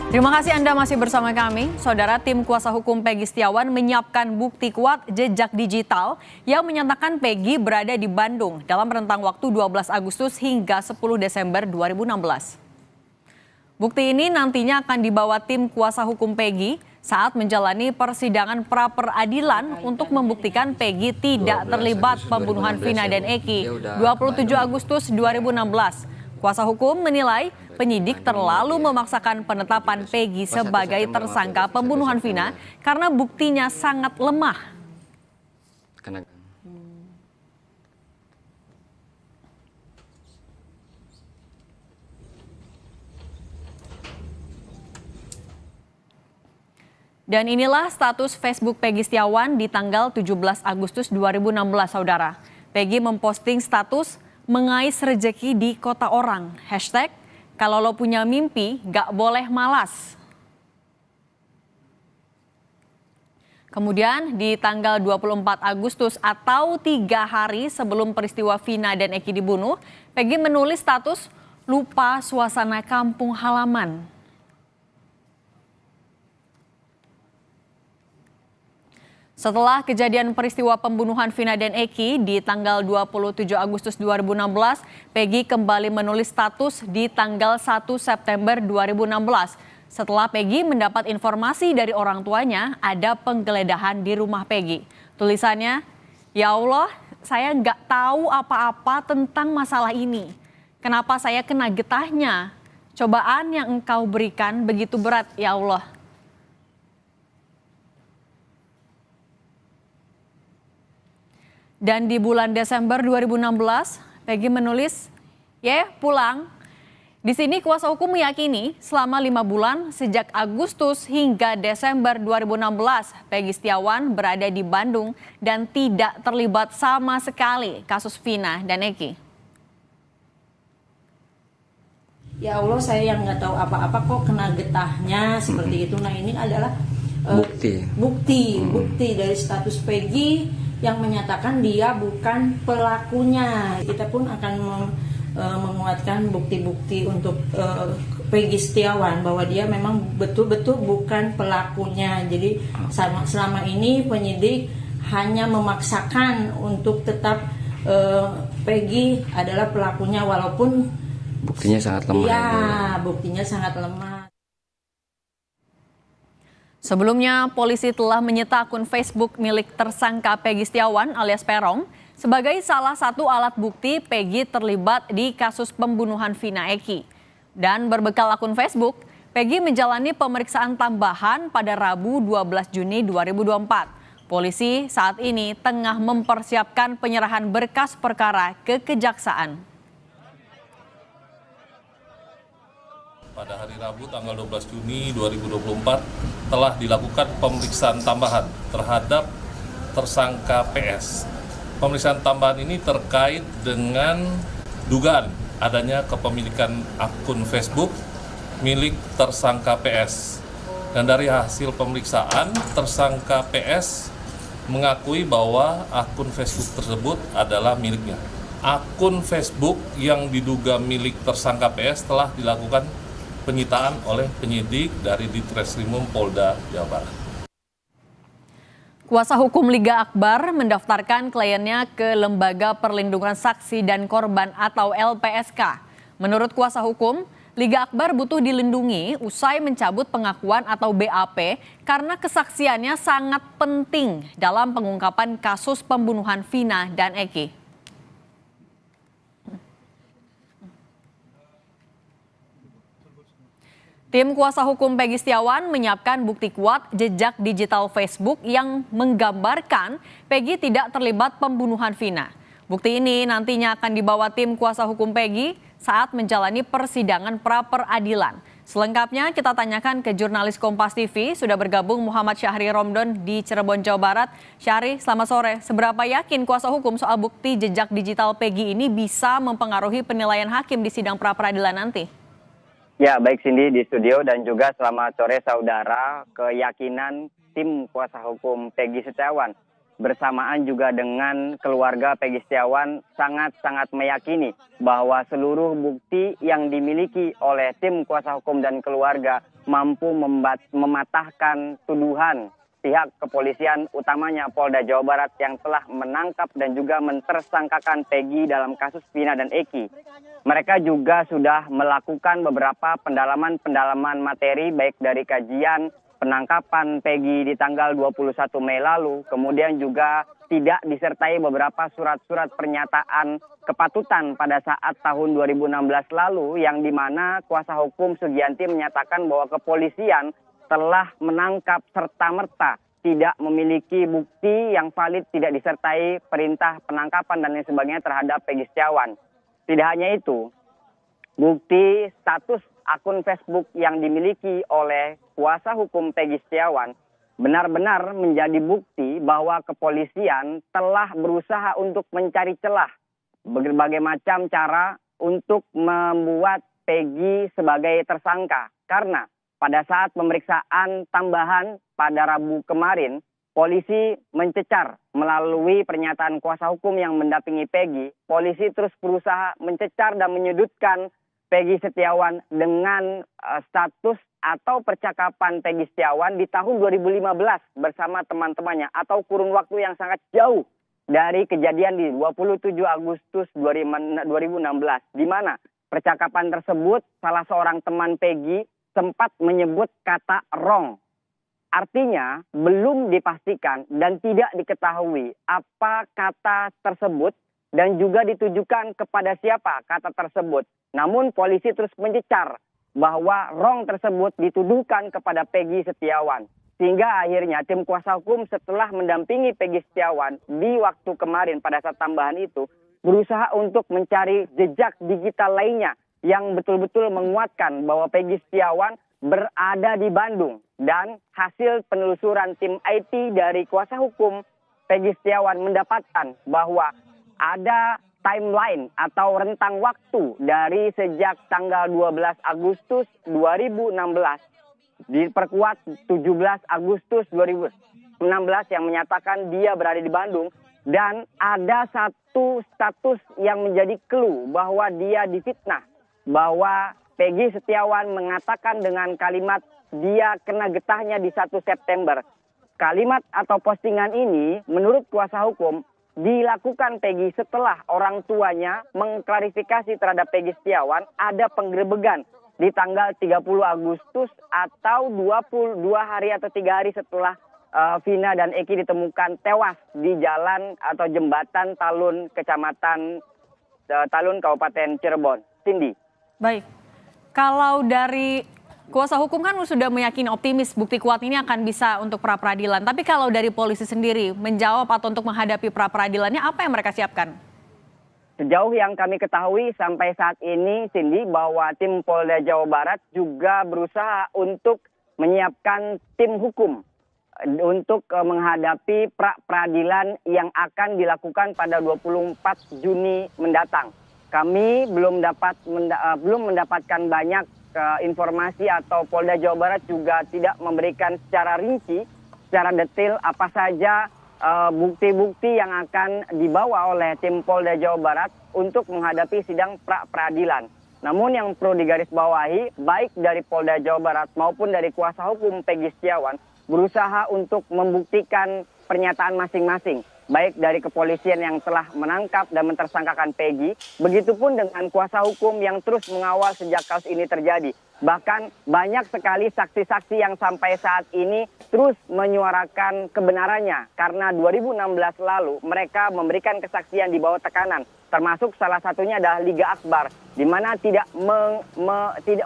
Terima kasih Anda masih bersama kami. Saudara, tim kuasa hukum Peggy Setiawan menyiapkan bukti kuat jejak digital yang menyatakan Peggy berada di Bandung dalam rentang waktu 12 Agustus hingga 10 Desember 2016. Bukti ini nantinya akan dibawa tim kuasa hukum Peggy saat menjalani persidangan pra-peradilan untuk membuktikan Peggy tidak terlibat pembunuhan Vina dan Eki 27 Agustus 2016. Kuasa hukum menilai penyidik terlalu memaksakan penetapan Peggy sebagai tersangka pembunuhan Vina karena buktinya sangat lemah. Dan inilah status Facebook Peggy Setiawan di tanggal 17 Agustus 2016, saudara. Peggy memposting status mengais rejeki di kota orang. Hashtag, kalau lo punya mimpi, gak boleh malas. Kemudian di tanggal 24 Agustus atau 3 hari sebelum peristiwa Vina dan Eki dibunuh, Peggy menulis status lupa suasana kampung halaman. Setelah kejadian peristiwa pembunuhan Vina dan Eki di tanggal 27 Agustus 2016, Peggy kembali menulis status di tanggal 1 September 2016. Setelah Peggy mendapat informasi dari orang tuanya ada penggeledahan di rumah Peggy. Tulisannya, "Ya Allah, saya nggak tahu apa-apa tentang masalah ini. Kenapa saya kena getahnya? Cobaan yang Engkau berikan begitu berat, ya Allah." Dan di bulan Desember 2016, Peggy menulis, pulang. Di sini kuasa hukum meyakini selama 5 bulan sejak Agustus hingga Desember 2016, Peggy Setiawan berada di Bandung dan tidak terlibat sama sekali kasus Vina dan Eki. Ya Allah, saya yang nggak tahu apa-apa kok kena getahnya seperti itu. Nah, ini adalah bukti dari status Peggy yang menyatakan dia bukan pelakunya. Kita pun akan menguatkan bukti-bukti untuk Peggy Setiawan bahwa dia memang betul-betul bukan pelakunya. Jadi selama ini penyidik hanya memaksakan untuk tetap Peggy adalah pelakunya walaupun buktinya sangat lemah. Ya, buktinya sangat lemah. Sebelumnya, polisi telah menyita akun Facebook milik tersangka Peggy Setiawan alias Peron sebagai salah satu alat bukti Peggy terlibat di kasus pembunuhan Vina Eki. Dan berbekal akun Facebook, Peggy menjalani pemeriksaan tambahan pada Rabu 12 Juni 2024. Polisi saat ini tengah mempersiapkan penyerahan berkas perkara ke Kejaksaan. Pada hari Rabu tanggal 12 Juni 2024 telah dilakukan pemeriksaan tambahan terhadap tersangka PS. Pemeriksaan tambahan ini terkait dengan dugaan adanya kepemilikan akun Facebook milik tersangka PS. Dan dari hasil pemeriksaan, tersangka PS mengakui bahwa akun Facebook tersebut adalah miliknya. Akun Facebook yang diduga milik tersangka PS telah dilakukan penyitaan oleh penyidik dari Ditreskrimum Polda Jawa Barat. Kuasa hukum Liga Akbar mendaftarkan kliennya ke Lembaga Perlindungan Saksi dan Korban atau LPSK. Menurut kuasa hukum, Liga Akbar butuh dilindungi usai mencabut pengakuan atau BAP karena kesaksiannya sangat penting dalam pengungkapan kasus pembunuhan Vina dan Eki. Tim kuasa hukum Peggy Setiawan menyiapkan bukti kuat jejak digital Facebook yang menggambarkan Peggy tidak terlibat pembunuhan Vina. Bukti ini nantinya akan dibawa tim kuasa hukum Peggy saat menjalani persidangan pra-peradilan. Selengkapnya kita tanyakan ke jurnalis Kompas TV, sudah bergabung Muhammad Syahri Romdon di Cirebon, Jawa Barat. Syahri, selamat sore. Seberapa yakin kuasa hukum soal bukti jejak digital Peggy ini bisa mempengaruhi penilaian hakim di sidang pra-peradilan nanti? Ya, baik Cindy di studio dan juga selamat sore saudara. Keyakinan tim kuasa hukum Peggy Setiawan bersamaan juga dengan keluarga Peggy Setiawan sangat-sangat meyakini bahwa seluruh bukti yang dimiliki oleh tim kuasa hukum dan keluarga mampu mematahkan tuduhan pihak kepolisian, utamanya Polda Jawa Barat yang telah menangkap dan juga mentersangkakan Peggy dalam kasus Vina dan Eki. Mereka juga sudah melakukan beberapa pendalaman materi baik dari kajian penangkapan Peggy di tanggal 21 Mei lalu, kemudian juga tidak disertai beberapa surat-surat pernyataan kepatutan pada saat tahun 2016 lalu yang dimana kuasa hukum Sugianti menyatakan bahwa kepolisian telah menangkap serta-merta tidak memiliki bukti yang valid, tidak disertai perintah penangkapan dan lain sebagainya terhadap Peggy Setiawan. Tidak hanya itu, bukti status akun Facebook yang dimiliki oleh kuasa hukum Peggy Setiawan benar-benar menjadi bukti bahwa kepolisian telah berusaha untuk mencari celah berbagai macam cara untuk membuat Peggy sebagai tersangka. Karena pada saat pemeriksaan tambahan pada Rabu kemarin, polisi mencecar melalui pernyataan kuasa hukum yang mendampingi Peggy. Polisi terus berusaha mencecar dan menyudutkan Peggy Setiawan dengan status atau percakapan Peggy Setiawan di tahun 2015 bersama teman-temannya atau kurun waktu yang sangat jauh dari kejadian di 27 Agustus 2016 di mana percakapan tersebut salah seorang teman Peggy sempat menyebut kata wrong. Artinya belum dipastikan dan tidak diketahui apa kata tersebut dan juga ditujukan kepada siapa kata tersebut. Namun polisi terus mencecar bahwa wrong tersebut dituduhkan kepada Peggy Setiawan. Sehingga akhirnya tim kuasa hukum setelah mendampingi Peggy Setiawan di waktu kemarin pada saat tambahan itu berusaha untuk mencari jejak digital lainnya yang betul-betul menguatkan bahwa Peggy Setiawan berada di Bandung. Dan hasil penelusuran tim IT dari kuasa hukum Peggy Setiawan mendapatkan bahwa ada timeline atau rentang waktu dari sejak tanggal 12 Agustus 2016 diperkuat 17 Agustus 2016 yang menyatakan dia berada di Bandung dan ada satu status yang menjadi clue bahwa dia difitnah, bahwa Peggy Setiawan mengatakan dengan kalimat dia kena getahnya di 1 September. Kalimat atau postingan ini menurut kuasa hukum dilakukan Peggy setelah orang tuanya mengklarifikasi terhadap Peggy Setiawan ada penggerebegan di tanggal 30 Agustus atau 22 hari atau 3 hari setelah Vina dan Eki ditemukan tewas di jalan atau jembatan Talun, Kecamatan Talun, Kabupaten Cirebon. Cindy. Baik, kalau dari kuasa hukum kan sudah meyakini optimis bukti kuat ini akan bisa untuk pra-peradilan. Tapi kalau dari polisi sendiri menjawab atau untuk menghadapi pra-peradilannya apa yang mereka siapkan? Sejauh yang kami ketahui sampai saat ini, Cindy, bahwa tim Polda Jawa Barat juga berusaha untuk menyiapkan tim hukum untuk menghadapi pra-peradilan yang akan dilakukan pada 24 Juni mendatang. Kami belum mendapatkan banyak informasi atau Polda Jawa Barat juga tidak memberikan secara rinci, secara detail apa saja bukti-bukti yang akan dibawa oleh tim Polda Jawa Barat untuk menghadapi sidang pra-peradilan. Namun yang perlu digarisbawahi, baik dari Polda Jawa Barat maupun dari kuasa hukum Peggy Setiawan berusaha untuk membuktikan pernyataan masing-masing. Baik dari kepolisian yang telah menangkap dan mentersangkakan Peggy, begitupun dengan kuasa hukum yang terus mengawal sejak kasus ini terjadi. Bahkan banyak sekali saksi-saksi yang sampai saat ini terus menyuarakan kebenarannya. Karena 2016 lalu mereka memberikan kesaksian di bawah tekanan. Termasuk salah satunya adalah Liga Akbar, di mana tidak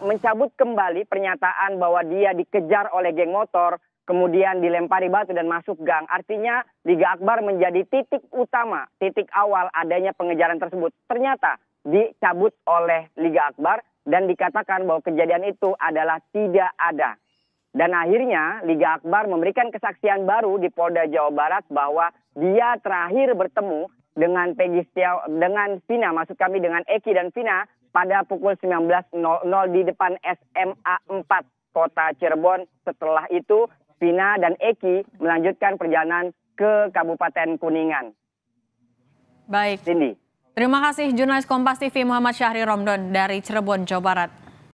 mencabut kembali pernyataan bahwa dia dikejar oleh geng motor, kemudian dilempari batu dan masuk gang. Artinya Liga Akbar menjadi titik utama, titik awal adanya pengejaran tersebut. Ternyata dicabut oleh Liga Akbar dan dikatakan bahwa kejadian itu adalah tidak ada. Dan akhirnya Liga Akbar memberikan kesaksian baru di Polda Jawa Barat bahwa dia terakhir bertemu dengan Peggy Setiawan, dengan Vina, maksud kami dengan Eki dan Vina pada pukul 19.00 di depan SMA 4 Kota Cirebon. Setelah itu Vina dan Eki melanjutkan perjalanan ke Kabupaten Kuningan. Baik. Cindy. Terima kasih jurnalis Kompas TV Muhammad Syahri Romdon dari Cirebon, Jawa Barat.